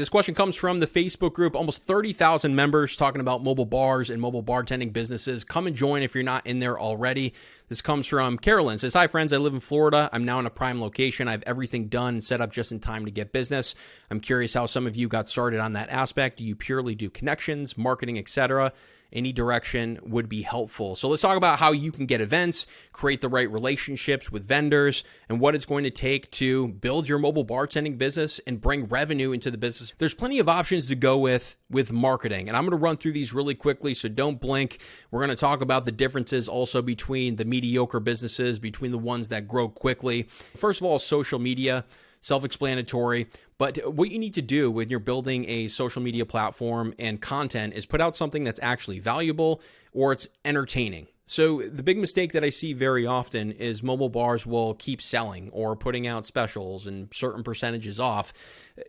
This question comes from the Facebook group, almost 30,000 members talking about mobile bars and mobile bartending businesses. Come and join if you're not in there already. This comes from Carolyn. Says, hi friends, I live in Florida. I'm now in a prime location. I have everything done and set up just in time to get business. I'm curious how some of you got started on that aspect. Do you purely do connections, marketing, etc.? Any direction would be helpful. So let's talk about how you can get events, create the right relationships with vendors, and what it's going to take to build your mobile bartending business and bring revenue into the business. There's plenty of options to go with marketing, and I'm going to run through these really quickly, so don't blink. We're going to talk about the differences also between the mediocre businesses, between the ones that grow quickly. First of all, social media. Self-explanatory, but what you need to do when you're building a social media platform and content is put out something that's actually valuable or it's entertaining. So the big mistake that I see very often is mobile bars will keep selling or putting out specials and certain percentages off.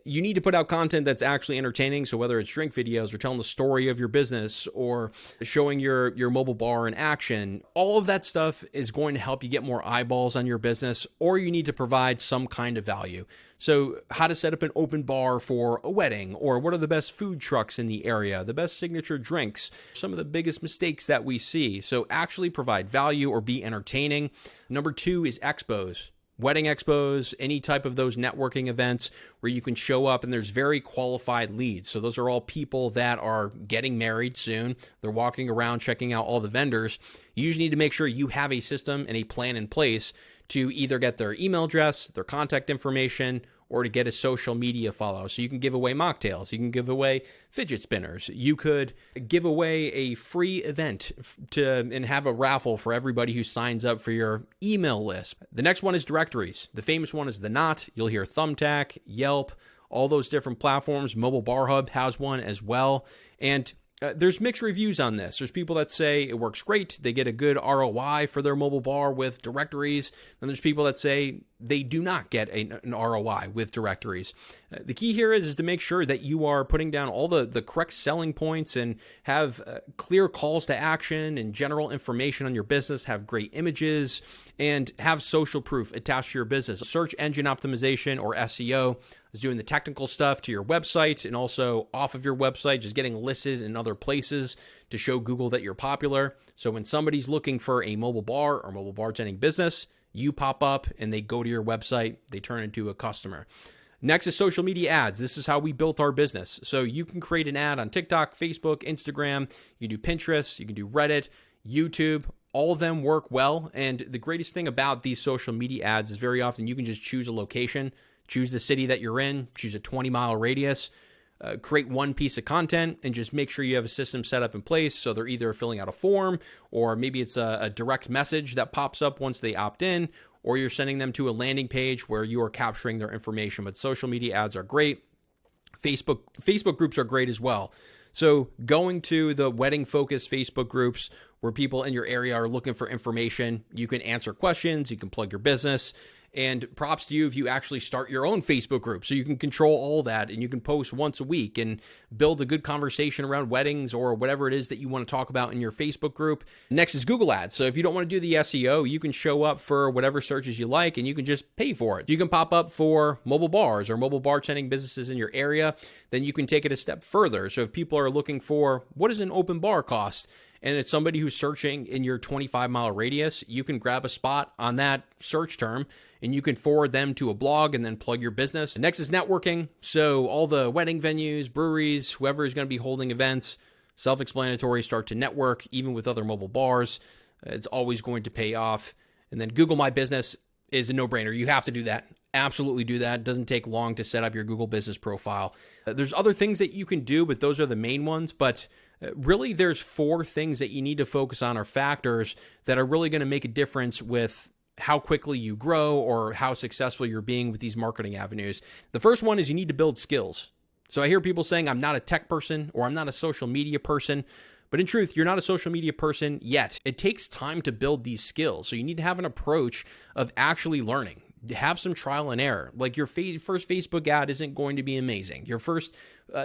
You need to put out content that's actually entertaining. So whether it's drink videos or telling the story of your business or showing your mobile bar in action, all of that stuff is going to help you get more eyeballs on your business, or you need to provide some kind of value. So how to set up an open bar for a wedding, or what are the best food trucks in the area, the best signature drinks, some of the biggest mistakes that we see. So actually provide value or be entertaining. Number 2 is expos. Wedding expos, any type of those networking events where you can show up and there's very qualified leads. So those are all people that are getting married soon. They're walking around checking out all the vendors. You usually need to make sure you have a system and a plan in place to either get their email address, their contact information, or to get a social media follow. So you can give away mocktails, you can give away fidget spinners, you could give away a free event and have a raffle for everybody who signs up for your email list. The next one is directories. The famous one is The Knot. You'll hear Thumbtack, Yelp, all those different platforms. Mobile Bar Hub has one as well. And there's mixed reviews on this. There's people that say it works great. They get a good ROI for their mobile bar with directories. And there's people that say they do not get an ROI with directories. The key here is to make sure that you are putting down all the correct selling points and have clear calls to action and general information on your business, have great images, and have social proof attached to your business. Search engine optimization, or SEO, is doing the technical stuff to your website and also off of your website, just getting listed in other places to show Google that you're popular. So when somebody's looking for a mobile bar or mobile bartending business, you pop up and they go to your website, they turn into a customer. Next is social media ads. This is how we built our business. So you can create an ad on TikTok, Facebook, Instagram, you can do Pinterest, you can do Reddit, YouTube. All of them work well. And the greatest thing about these social media ads is very often you can just choose a location, choose the city that you're in, choose a 20-mile radius, create one piece of content, and just make sure you have a system set up in place. So they're either filling out a form, or maybe it's a direct message that pops up once they opt in, or you're sending them to a landing page where you are capturing their information. But social media ads are great. Facebook groups are great as well. So going to the wedding-focused Facebook groups where people in your area are looking for information, you can answer questions, you can plug your business, and props to you if you actually start your own Facebook group so you can control all that and you can post once a week and build a good conversation around weddings or whatever it is that you want to talk about in your Facebook group. Next is Google Ads. So if you don't want to do the SEO, you can show up for whatever searches you like and you can just pay for it. You can pop up for mobile bars or mobile bartending businesses in your area. Then you can take it a step further. So if people are looking for what does an open bar cost, and it's somebody who's searching in your 25-mile radius, you can grab a spot on that search term and you can forward them to a blog and then plug your business. Next is networking. So all the wedding venues, breweries, whoever is going to be holding events, self-explanatory, start to network, even with other mobile bars. It's always going to pay off. And then Google My Business is a no-brainer. You have to do that. Absolutely do that. It doesn't take long to set up your Google business profile. There's other things that you can do, but those are the main ones. But really, there's 4 things that you need to focus on, or factors that are really going to make a difference with how quickly you grow or how successful you're being with these marketing avenues. The first one is you need to build skills. So I hear people saying, I'm not a tech person or I'm not a social media person. But in truth, you're not a social media person yet. It takes time to build these skills. So you need to have an approach of actually learning. Have some trial and error. Like your first Facebook ad isn't going to be amazing. Your first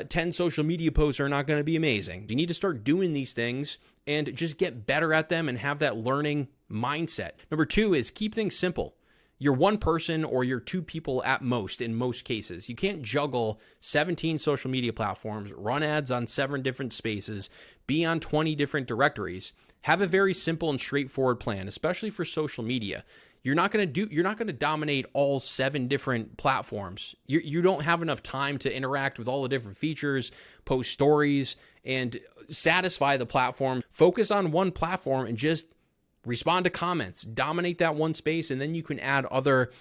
10 social media posts are not going to be amazing. You need to start doing these things and just get better at them and have that learning mindset. Number 2 is keep things simple. you're one person or you're two people at most in most cases. You can't juggle 17 social media platforms, run ads on 7 different spaces, be on 20 different directories. Have a very simple and straightforward plan, especially for social media. You're not going to dominate all 7 different platforms. You don't have enough time to interact with all the different features, post stories, and satisfy the platform. Focus on one platform and just respond to comments, dominate that one space, and then you can add other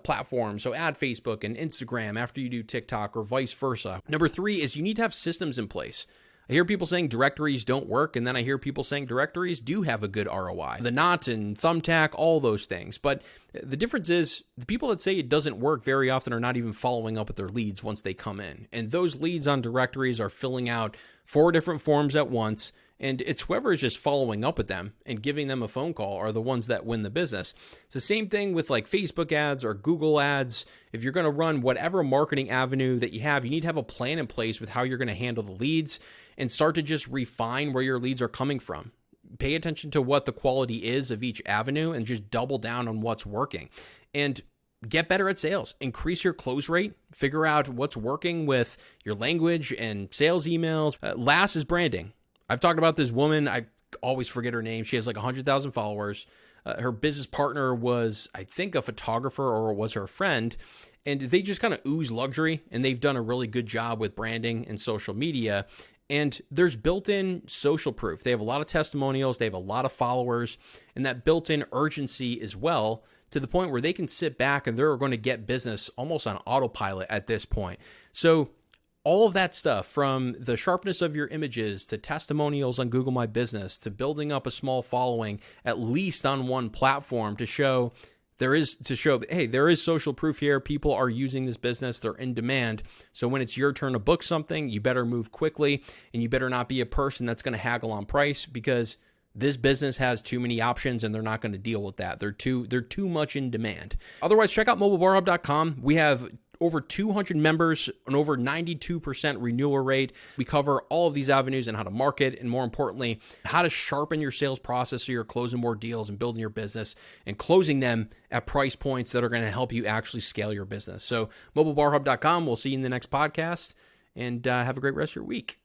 platforms. So add Facebook and Instagram after you do TikTok or vice versa. Number 3 is you need to have systems in place. I hear people saying directories don't work, and then I hear people saying directories do have a good ROI. The Knot and Thumbtack, all those things. But the difference is the people that say it doesn't work very often are not even following up with their leads once they come in. And those leads on directories are filling out 4 different forms at once. And it's whoever is just following up with them and giving them a phone call are the ones that win the business. It's the same thing with like Facebook ads or Google ads. If you're going to run whatever marketing avenue that you need to have a plan in place with how you're going to handle the leads and start to just refine where your leads are coming from. Pay attention to what the quality is of each avenue and just double down on what's working. And get better at sales. Increase your close rate. Figure out what's working with your language and sales emails. Last is branding. I've talked about this woman. I always forget her name. She has like 100,000 followers. Her business partner was, I think, a photographer or was her friend. And they just kind of ooze luxury. And they've done a really good job with branding and social media. And there's built-in social proof. They have a lot of testimonials. They have a lot of followers. And that built-in urgency as well, to the point where they can sit back and they're going to get business almost on autopilot at this point. So all of that stuff, from the sharpness of your images to testimonials on Google My Business to building up a small following, at least on one platform, to show there is social proof here. People are using this business. They're in demand. So when it's your turn to book something, you better move quickly, and you better not be a person that's going to haggle on price, because this business has too many options and they're not going to deal with that. They're too much in demand. Otherwise, check out mobilebarhub.com. We have over 200 members, an over 92% renewal rate. We cover all of these avenues and how to market, and more importantly, how to sharpen your sales process so you're closing more deals and building your business and closing them at price points that are going to help you actually scale your business. So mobilebarhub.com. We'll see you in the next podcast, and have a great rest of your week.